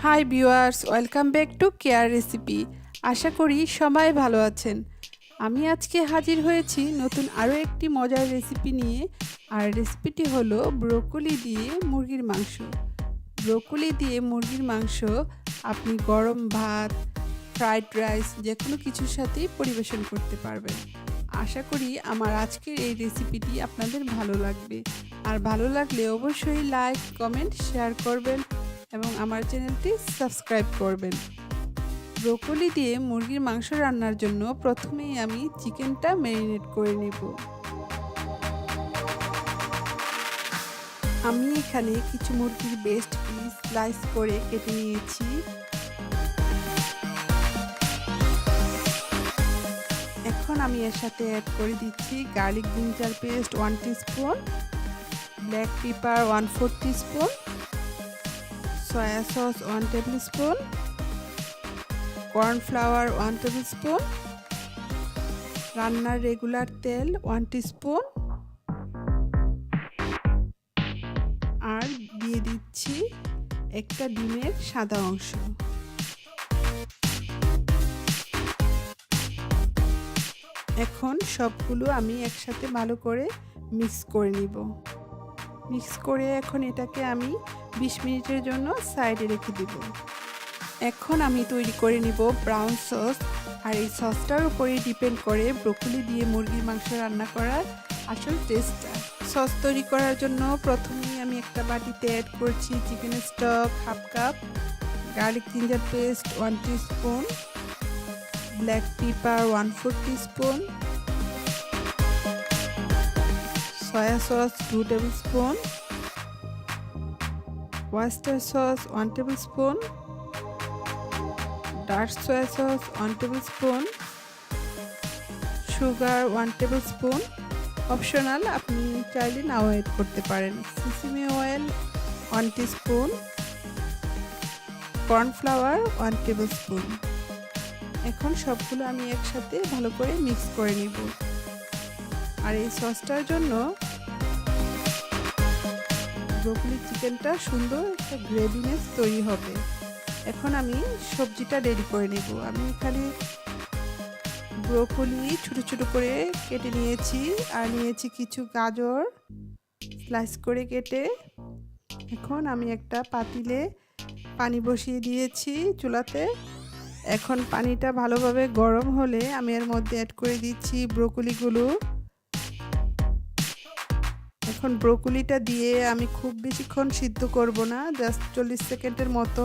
High viewers, welcome back to care recipe. আশা করি সবাই ভালো আছেন। আমি আজকে হাজির হয়েছি নতুন আরও একটি মজার রেসিপি নিয়ে। আর রেসিপিটি হলো ব্রোকলি দিয়ে মুরগির মাংস। ব্রোকলি দিয়ে মুরগির মাংস আপনি গরম ভাত, ফ্রাইড রাইস যে কোনো কিছুর সাথেই পরিবেশন করতে পারবেন। আশা করি আমার আজকের এই রেসিপিটি আপনাদের ভালো লাগবে। আর ভালো লাগলে অবশ্যই লাইক, কমেন্ট, শেয়ার করবেন এবং আমার চ্যানেলটি সাবস্ক্রাইব করবেন। ব্রোকলি দিয়ে মুরগির মাংস রান্নার জন্য প্রথমেই আমি চিকেনটা ম্যারিনেট করে নেব। আমি এখানে কিছু মুরগির বেস্ট পিস স্লাইস করে কেটে নিয়েছি। এখন আমি এর সাথে অ্যাড করে দিচ্ছি garlic ginger paste 1 teaspoon, black pepper 1/4 teaspoon, soya sauce 1 tablespoon, cornflower 1 tablespoon, রান্নার রেগুলার তেল 1 টিস্পুন, আর দিয়ে দিচ্ছি একটা ডিমের সাদা অংশ। এখন সবগুলো আমি একসাথে ভালো করে মিক্স করে নিব। মিক্স করে এখন এটাকে আমি 20 মিনিটের জন্য সাইডে রেখে দিব। এখন আমি তৈরি করে নিব ব্রাউন সস। আর এই সসটার উপরেই ডিপেন্ড করে ব্রোকলি দিয়ে মুরগির মাংস রান্না করার আসল টেস্টটা। সস তৈরি করার জন্য প্রথমেই আমি একটা বাটিতে অ্যাড করছি chicken stock 1/2 cup, garlic ginger paste 1 teaspoon, black pepper 1/4 teaspoon, soya sauce 2 tablespoon, Oyster sauce 1 tablespoon, dark soya sauce 1 tablespoon, sugar 1 tablespoon, optional, আপনি চাইলে নাও অ্যাড করতে পারেন, Sesame oil 1 teaspoon, Cornflower 1 tablespoon। এখন সবগুলো আমি একসাথে ভালো করে মিক্স করে নিব। আর এই সসটার জন্য ব্রোকলি চিকেনটা সুন্দর একটা গ্রেভিনেস তৈরি হবে। এখন আমি সবজিটা রেডি করে নেব। আমি এখানে ব্রোকলি ছোট ছোট করে কেটে নিয়েছি, আর নিয়েছি কিছু গাজর স্লাইস করে কেটে। এখন আমি একটা পাতিলে পানি বসিয়ে দিয়েছি চুলাতে। এখন পানিটা ভালোভাবে গরম হলে আমি এর মধ্যে অ্যাড করে দিচ্ছি ব্রোকলিগুলো। এখন ব্রোকলিটা দিয়ে আমি খুব বেশিক্ষণ সিদ্ধ করব না, জাস্ট 40 সেকেন্ডের মতো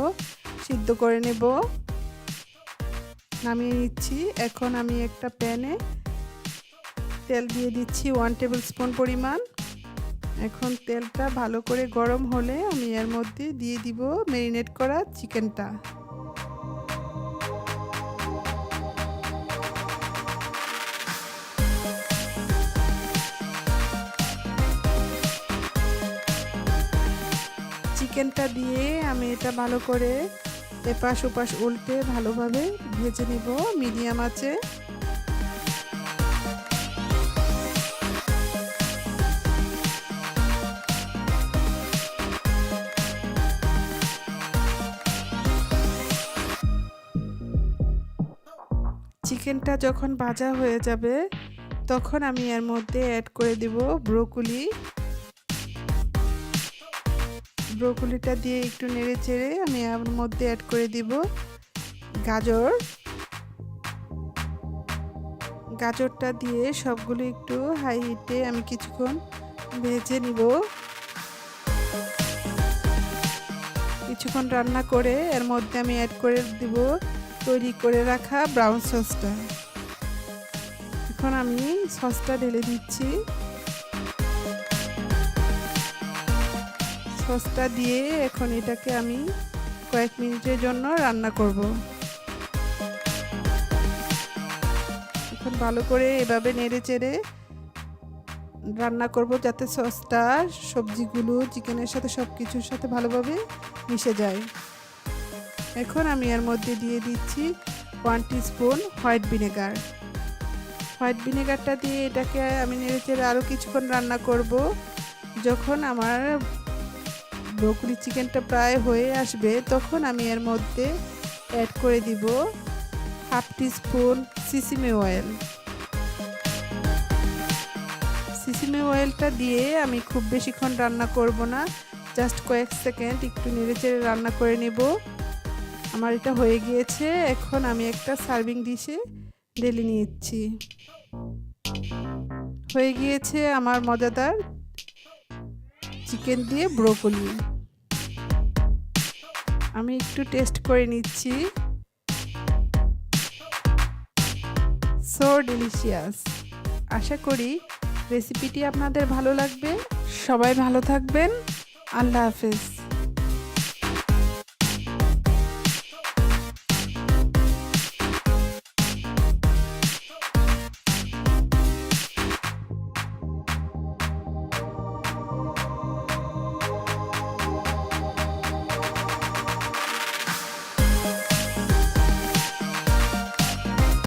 সিদ্ধ করে নেব। নামিয়ে নিচ্ছি। এখন আমি একটা প্যানে তেল দিয়ে দিচ্ছি 1 টেবিলস্পুন পরিমাণ। এখন তেলটা ভালো করে গরম হলে আমি এর মধ্যে দিয়ে দিব ম্যারিনেট করা চিকেনটা। চিকেনটা দিয়ে আমি এটা ভালো করে এপাশ ওপাশ উল্টে ভালোভাবে ভেজে নেব মিডিয়াম আঁচে। চিকেনটা যখন ভাজা হয়ে যাবে তখন আমি এর মধ্যে অ্যাড করে দেব ব্রোকলিটা দিয়ে একটু নেড়ে চেড়ে আমি এর মধ্যে অ্যাড করে দিব গাজরটা দিয়ে সবগুলো একটু হাই হিটে আমি কিছুক্ষণ ভেজে নিব। কিছুক্ষণ রান্না করে এর মধ্যে আমি অ্যাড করে দিব তৈরি করে রাখা ব্রাউন সসটা। এখন আমি সসটা ঢেলে দিচ্ছি। সসটা দিয়ে এখন এটাকে আমি কয়েক মিনিটের জন্য রান্না করব। এখন ভালো করে এভাবে নেড়ে চেড়ে রান্না করব যাতে সসটা সবজিগুলো চিকেনের সাথে সব কিছুর সাথে ভালোভাবে মিশে যায়। এখন আমি এর মধ্যে দিয়ে দিচ্ছি 1 টিস্পুন হোয়াইট ভিনেগারটা দিয়ে এটাকে আমি নেড়ে চেড়ে আরও কিছুক্ষণ রান্না করব। যখন আমার ব্রোকলি চিকেনটা প্রায় হয়ে আসবে তখন আমি এর মধ্যে অ্যাড করে দিব half teaspoon sesame oil. Sesame অয়েলটা দিয়ে আমি খুব বেশিক্ষণ রান্না করব না, জাস্ট কয়েক সেকেন্ড একটু নেড়েচেড়ে রান্না করে নেব। আমার এটা হয়ে গিয়েছে। এখন আমি একটা সার্ভিং ডিশে ঢেলে নিচ্ছি। হয়ে গিয়েছে আমার মজাদার চিকেন দিয়ে ব্রোকলি। আমি একটু টেস্ট করে নিচ্ছি। So delicious. আশা করি রেসিপিটি আপনাদের ভালো লাগবে। সবাই ভালো থাকবেন। আল্লাহ হাফেজ।